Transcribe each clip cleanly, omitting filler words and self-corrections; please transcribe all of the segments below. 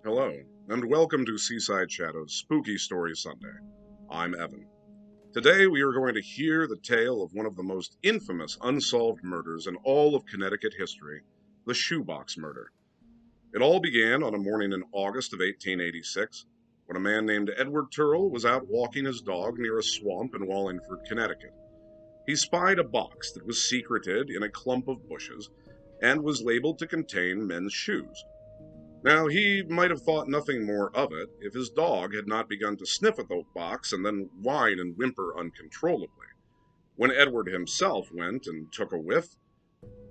Hello, and welcome to Seaside Shadow's Spooky Story Sunday. I'm Evan. Today we are going to hear the tale of one of the most infamous unsolved murders in all of Connecticut history, the Shoebox murder. It all began on a morning in August of 1886, when a man named Edward Turrell was out walking his dog near a swamp in Wallingford, Connecticut. He spied a box that was secreted in a clump of bushes and was labeled to contain men's shoes. Now, he might have thought nothing more of it if his dog had not begun to sniff at the box and then whine and whimper uncontrollably. When Edward himself went and took a whiff,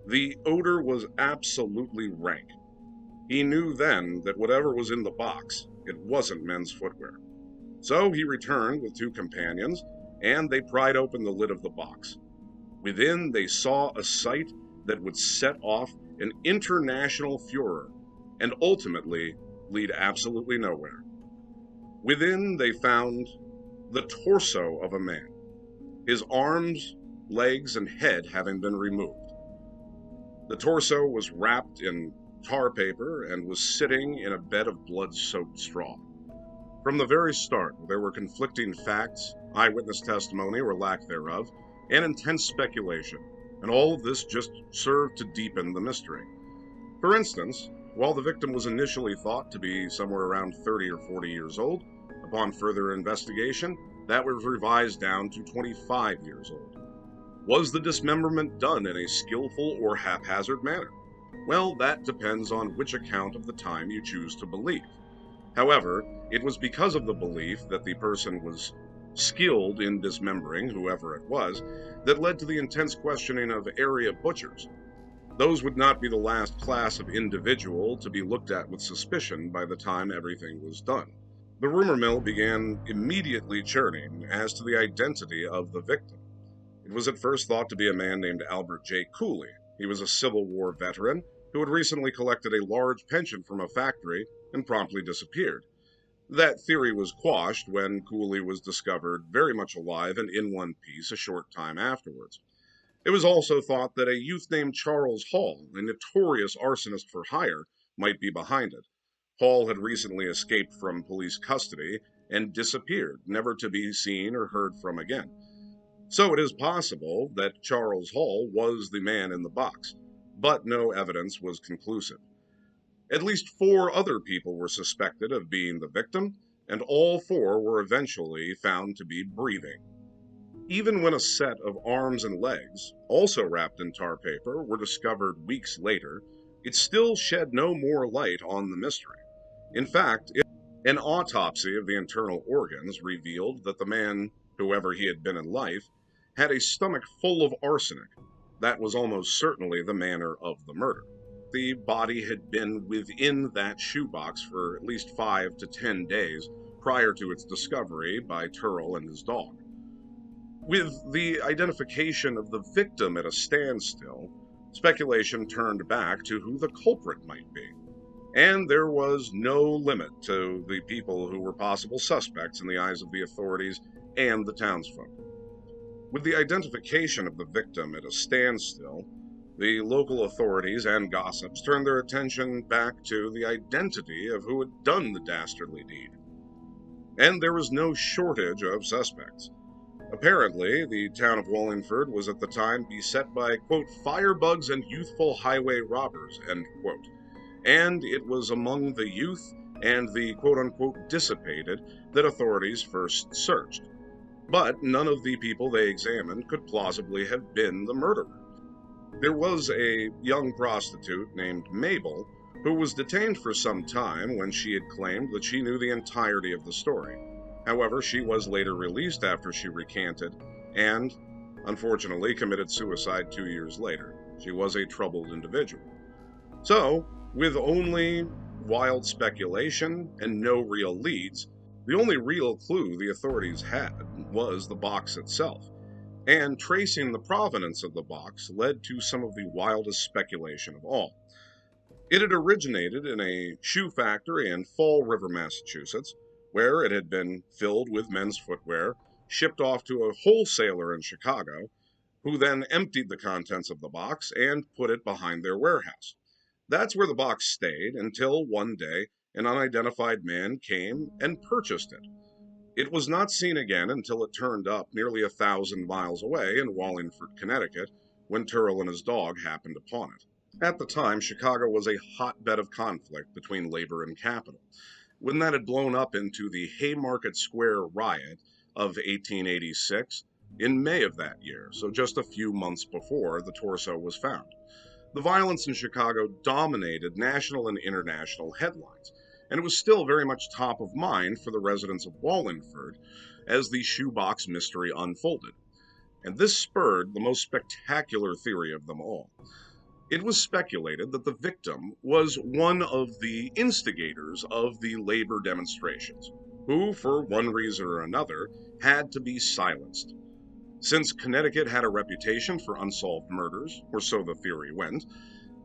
the odor was absolutely rank. He knew then that whatever was in the box, it wasn't men's footwear. So he returned with two companions, and they pried open the lid of the box. Within, they saw a sight that would set off an international furor and ultimately lead absolutely nowhere. Within, they found the torso of a man, his arms, legs, and head having been removed. The torso was wrapped in tar paper and was sitting in a bed of blood-soaked straw. From the very start, there were conflicting facts, eyewitness testimony or lack thereof, and intense speculation, and all of this just served to deepen the mystery. For instance, while the victim was initially thought to be somewhere around 30 or 40 years old, upon further investigation, that was revised down to 25 years old. Was the dismemberment done in a skillful or haphazard manner? Well, that depends on which account of the time you choose to believe. However, it was because of the belief that the person was skilled in dismembering whoever it was that led to the intense questioning of area butchers. Those would not be the last class of individual to be looked at with suspicion by the time everything was done. The rumor mill began immediately churning as to the identity of the victim. It was at first thought to be a man named Albert J. Cooley. He was a Civil War veteran who had recently collected a large pension from a factory and promptly disappeared. That theory was quashed when Cooley was discovered very much alive and in one piece a short time afterwards. It was also thought that a youth named Charles Hall, a notorious arsonist for hire, might be behind it. Hall had recently escaped from police custody and disappeared, never to be seen or heard from again. So it is possible that Charles Hall was the man in the box, but no evidence was conclusive. At least four other people were suspected of being the victim, and all four were eventually found to be breathing. Even when a set of arms and legs, also wrapped in tar paper, were discovered weeks later, it still shed no more light on the mystery. In fact, an autopsy of the internal organs revealed that the man, whoever he had been in life, had a stomach full of arsenic. That was almost certainly the manner of the murder. The body had been within that shoebox for at least 5 to 10 days prior to its discovery by Turrell and his dog. With the identification of the victim at a standstill, speculation turned back to who the culprit might be. And there was no limit to the people who were possible suspects in the eyes of the authorities and the townsfolk. With the identification of the victim at a standstill, the local authorities and gossips turned their attention back to the identity of who had done the dastardly deed. And there was no shortage of suspects. Apparently, the town of Wallingford was at the time beset by, quote, firebugs and youthful highway robbers, end quote. And it was among the youth and the quote unquote dissipated that authorities first searched. But none of the people they examined could plausibly have been the murderer. There was a young prostitute named Mabel who was detained for some time when she had claimed that she knew the entirety of the story. However, she was later released after she recanted and, unfortunately, committed suicide 2 years later. She was a troubled individual. So, with only wild speculation and no real leads, the only real clue the authorities had was the box itself. And tracing the provenance of the box led to some of the wildest speculation of all. It had originated in a shoe factory in Fall River, Massachusetts, where it had been filled with men's footwear, shipped off to a wholesaler in Chicago, who then emptied the contents of the box and put it behind their warehouse. That's where the box stayed until one day an unidentified man came and purchased it. It was not seen again until it turned up nearly 1,000 miles away in Wallingford, Connecticut, when Turrell and his dog happened upon it. At the time, Chicago was a hotbed of conflict between labor and capital. When that had blown up into the Haymarket Square riot of 1886 in May of that year, so just a few months before the torso was found. The violence in Chicago dominated national and international headlines, and it was still very much top of mind for the residents of Wallingford as the Shoebox mystery unfolded. And this spurred the most spectacular theory of them all. It was speculated that the victim was one of the instigators of the labor demonstrations, who, for one reason or another, had to be silenced. Since Connecticut had a reputation for unsolved murders, or so the theory went,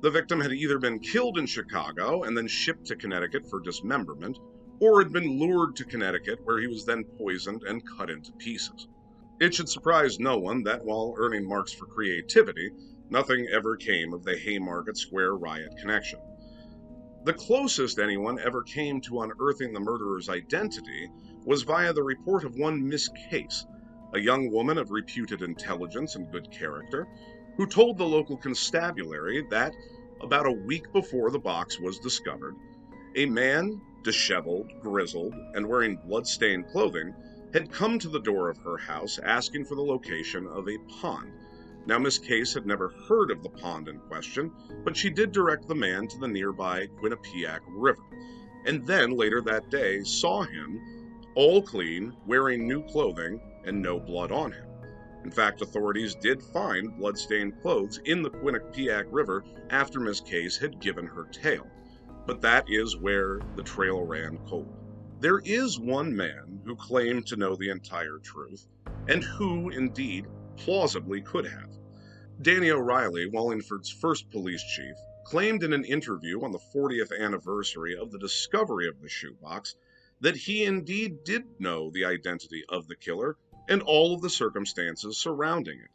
the victim had either been killed in Chicago and then shipped to Connecticut for dismemberment, or had been lured to Connecticut where he was then poisoned and cut into pieces. It should surprise no one that while earning marks for creativity, nothing ever came of the Haymarket Square riot connection. The closest anyone ever came to unearthing the murderer's identity was via the report of one Miss Case, a young woman of reputed intelligence and good character, who told the local constabulary that, about a week before the box was discovered, a man, disheveled, grizzled, and wearing blood-stained clothing, had come to the door of her house asking for the location of a pond. Now, Miss Case had never heard of the pond in question, but she did direct the man to the nearby Quinnipiac River, and then later that day saw him, all clean, wearing new clothing, and no blood on him. In fact, authorities did find blood-stained clothes in the Quinnipiac River after Miss Case had given her tale, but that is where the trail ran cold. There is one man who claimed to know the entire truth, and who, indeed, plausibly could have. Danny O'Reilly, Wallingford's first police chief, claimed in an interview on the 40th anniversary of the discovery of the shoebox that he indeed did know the identity of the killer and all of the circumstances surrounding it.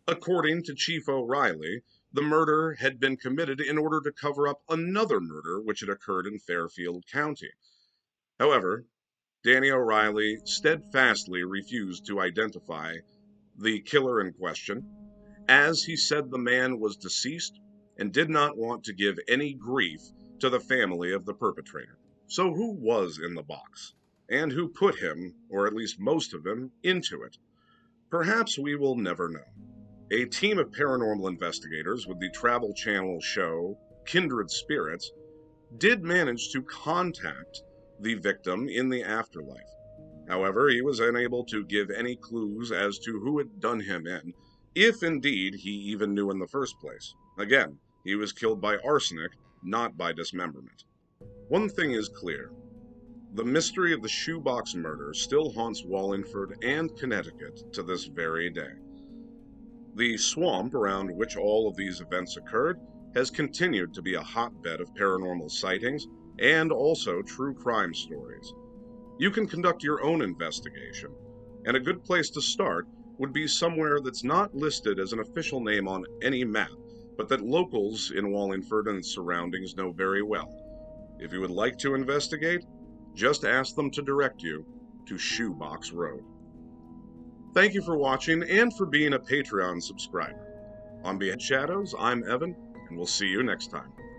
According to Chief O'Reilly, the murder had been committed in order to cover up another murder which had occurred in Fairfield County. However, Danny O'Reilly steadfastly refused to identify the killer in question, as he said the man was deceased and did not want to give any grief to the family of the perpetrator. So who was in the box? And who put him, or at least most of him, into it? Perhaps we will never know. A team of paranormal investigators with the Travel Channel show Kindred Spirits did manage to contact the victim in the afterlife. However, he was unable to give any clues as to who had done him in, if indeed he even knew in the first place. Again, he was killed by arsenic, not by dismemberment. One thing is clear. The mystery of the shoebox murder still haunts Wallingford and Connecticut to this very day. The swamp around which all of these events occurred has continued to be a hotbed of paranormal sightings and also true crime stories. You can conduct your own investigation, and a good place to start would be somewhere that's not listed as an official name on any map, but that locals in Wallingford and its surroundings know very well. If you would like to investigate, just ask them to direct you to Shoebox Road. Thank you for watching and for being a Patreon subscriber. On behalf of Shadows, I'm Evan, and we'll see you next time.